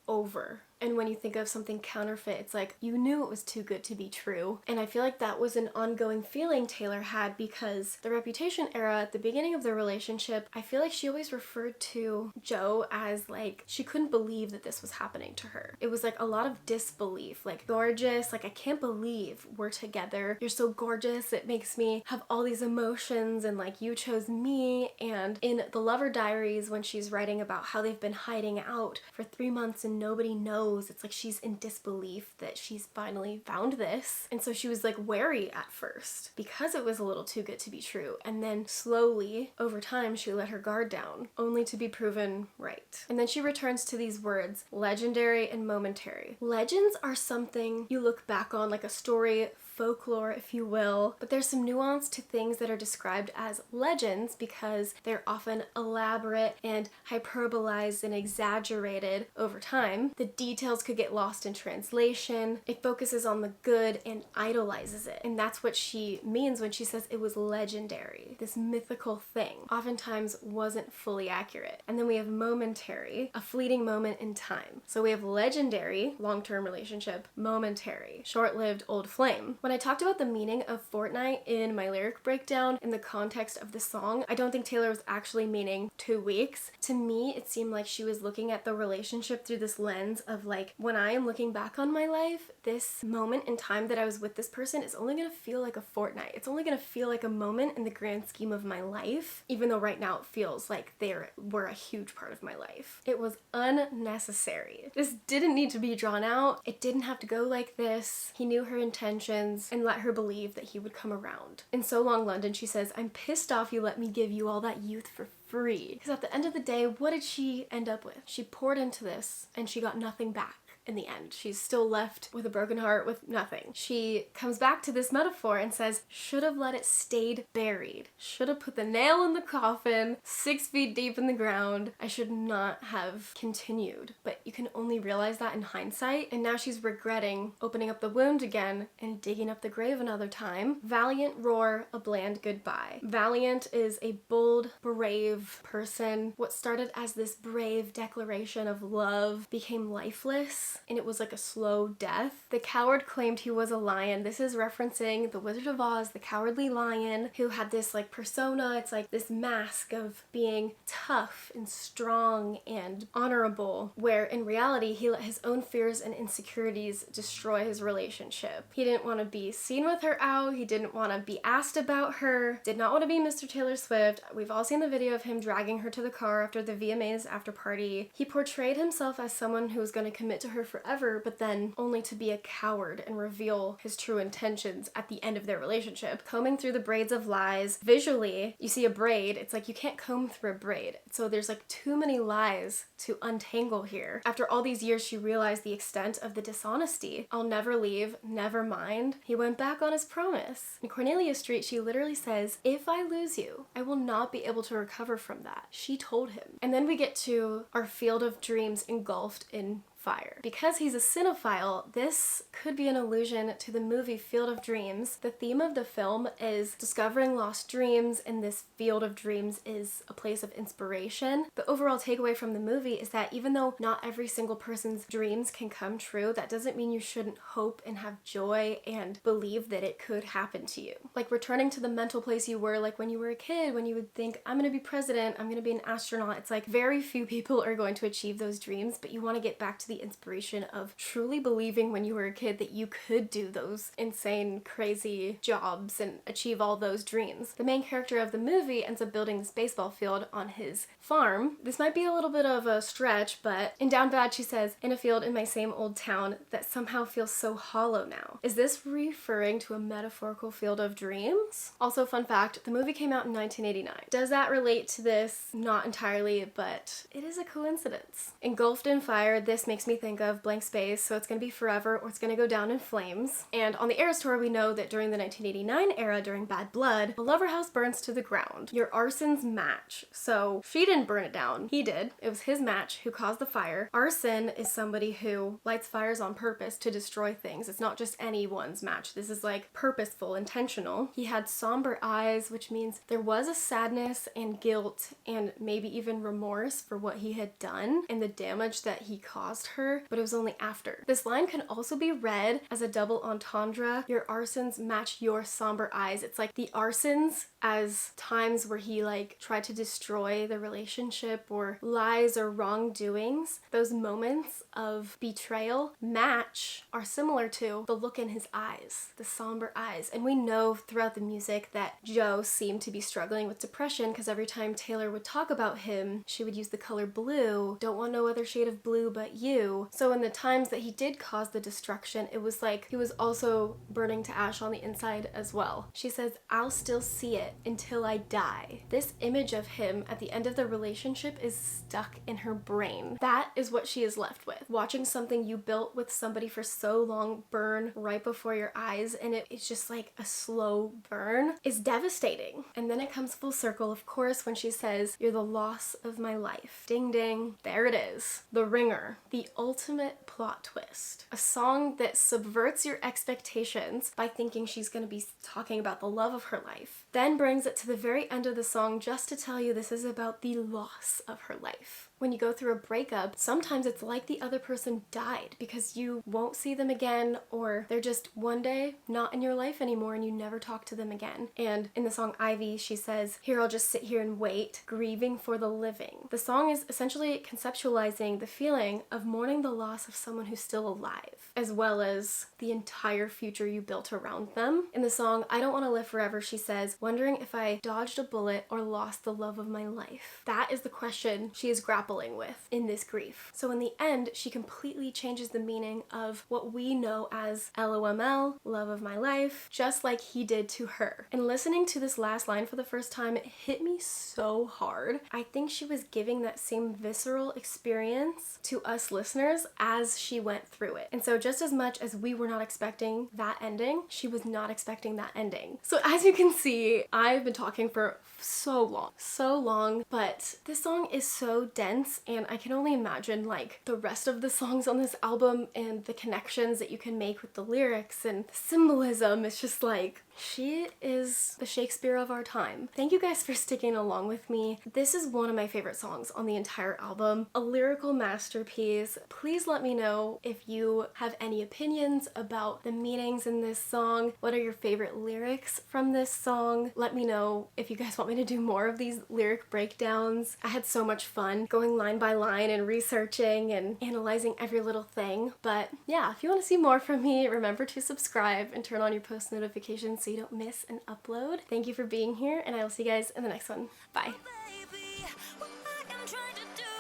Over. And when you think of something counterfeit, it's like you knew it was too good to be true. And I feel like that was an ongoing feeling Taylor had, because the Reputation era, at the beginning of their relationship, I feel like she always referred to Joe as like, she couldn't believe that this was happening to her. It was like a lot of disbelief, like gorgeous, like I can't believe we're together. You're so gorgeous. It makes me have all these emotions, and like you chose me. And in the Lover Diaries, when she's writing about how they've been hiding out for 3 months and nobody knows, it's like she's in disbelief that she's finally found this. And so she was like wary at first because it was a little too good to be true. And then slowly over time she let her guard down, only to be proven right. And then she returns to these words, legendary and momentary. Legends are something you look back on, like a story, folklore, if you will, but there's some nuance to things that are described as legends because they're often elaborate and hyperbolized and exaggerated over time. The Details could get lost in translation. It focuses on the good and idolizes it. And that's what she means when she says it was legendary. This mythical thing oftentimes wasn't fully accurate. And then we have momentary, a fleeting moment in time. So we have legendary, long-term relationship, momentary, short-lived old flame. When I talked about the meaning of fortnight in my lyric breakdown in the context of the song, I don't think Taylor was actually meaning 2 weeks. To me, it seemed like she was looking at the relationship through this lens of like, when I am looking back on my life, this moment in time that I was with this person is only gonna feel like a fortnight. It's only gonna feel like a moment in the grand scheme of my life, even though right now it feels like they were a huge part of my life. It was unnecessary. This didn't need to be drawn out. It didn't have to go like this. He knew her intentions and let her believe that he would come around. In So Long London, she says, "I'm pissed off you let me give you all that youth for free." Because at the end of the day, what did she end up with? She poured into this and she got nothing back. In the end, she's still left with a broken heart with nothing. She comes back to this metaphor and says, should have let it stayed buried. Should have put the nail in the coffin 6 feet deep in the ground. I should not have continued. But you can only realize that in hindsight. And now she's regretting opening up the wound again and digging up the grave another time. Valiant roar, a bland goodbye. Valiant is a bold, brave person. What started as this brave declaration of love became lifeless. And it was like a slow death. The coward claimed he was a lion. This is referencing the Wizard of Oz, the cowardly lion, who had this like persona. It's like this mask of being tough and strong and honorable, where in reality he let his own fears and insecurities destroy his relationship. He didn't want to be seen with her out. He didn't want to be asked about her. Did not want to be Mr. Taylor Swift. We've all seen the video of him dragging her to the car after the VMAs after party. He portrayed himself as someone who was going to commit to her forever, but then only to be a coward and reveal his true intentions at the end of their relationship. Combing through the braids of lies. Visually, you see a braid. It's like you can't comb through a braid. So there's like too many lies to untangle here. After all these years, she realized the extent of the dishonesty. I'll never leave, never mind. He went back on his promise. In Cornelia Street, she literally says, if I lose you, I will not be able to recover from that. She told him. And then we get to our field of dreams engulfed in fire. Because he's a cinephile, this could be an allusion to the movie Field of Dreams. The theme of the film is discovering lost dreams, and this field of dreams is a place of inspiration. The overall takeaway from the movie is that even though not every single person's dreams can come true, that doesn't mean you shouldn't hope and have joy and believe that it could happen to you. Like returning to the mental place you were like when you were a kid, when you would think, I'm gonna be president, I'm gonna be an astronaut. It's like very few people are going to achieve those dreams, but you want to get back to the inspiration of truly believing when you were a kid that you could do those insane, crazy jobs and achieve all those dreams. The main character of the movie ends up building this baseball field on his farm. This might be a little bit of a stretch, but in Down Bad she says, in a field in my same old town that somehow feels so hollow now. Is this referring to a metaphorical field of dreams? Also, fun fact, the movie came out in 1989. Does that relate to this? Not entirely, but it is a coincidence. Engulfed in fire, this makes me think of blank space, so it's gonna be forever or it's gonna go down in flames. And on the Eras tour, we know that during the 1989 era, during Bad Blood, a lover house burns to the ground. Your arson's match. So she didn't burn it down, he did. It was his match who caused the fire. Arson is somebody who lights fires on purpose to destroy things. It's not just anyone's match. This is like purposeful, intentional. He had somber eyes, which means there was a sadness and guilt and maybe even remorse for what he had done and the damage that he caused her, but it was only after. This line can also be read as a double entendre. Your arsons match your somber eyes. It's like the arsons as times where he like tried to destroy the relationship or lies or wrongdoings. Those moments of betrayal match are similar to the look in his eyes, the somber eyes. And we know throughout the music that Joe seemed to be struggling with depression because every time Taylor would talk about him, she would use the color blue. Don't want no other shade of blue but you. So in the times that he did cause the destruction, it was like he was also burning to ash on the inside as well. She says, I'll still see it until I die. This image of him at the end of the relationship is stuck in her brain. That is what she is left with. Watching something you built with somebody for so long burn right before your eyes, and it's just like a slow burn, is devastating. And then it comes full circle, of course, when she says, you're the loss of my life. Ding ding, there it is. The ringer. The the ultimate plot twist. A song that subverts your expectations by thinking she's going to be talking about the love of her life, then brings it to the very end of the song just to tell you this is about the loss of her life. When you go through a breakup, sometimes it's like the other person died because you won't see them again, or they're just one day not in your life anymore and you never talk to them again. And in the song Ivy, she says, "Here I'll just sit here and wait, grieving for the living." The song is essentially conceptualizing the feeling of mourning the loss of someone who's still alive, as well as the entire future you built around them. In the song I Don't Want to Live Forever, she says, "Wondering if I dodged a bullet or lost the love of my life." That is the question she is grappling with in this grief. So in the end, she completely changes the meaning of what we know as LOML, love of my life, just like he did to her. And listening to this last line for the first time, it hit me so hard. I think she was giving that same visceral experience to us listeners as she went through it. And so just as much as we were not expecting that ending, she was not expecting that ending. So as you can see, I've been talking for so long, but this song is so dense, and I can only imagine like the rest of the songs on this album and the connections that you can make with the lyrics and the symbolism. It's just like, she is the Shakespeare of our time. Thank you guys for sticking along with me. This is one of my favorite songs on the entire album. A lyrical masterpiece. Please let me know if you have any opinions about the meanings in this song. What are your favorite lyrics from this song? Let me know if you guys want me to do more of these lyric breakdowns. I had so much fun going line by line and researching and analyzing every little thing. But yeah, if you want to see more from me, remember to subscribe and turn on your post notifications so you don't miss an upload. Thank you for being here, and I will see you guys in the next one. Bye. Baby, what I am trying to do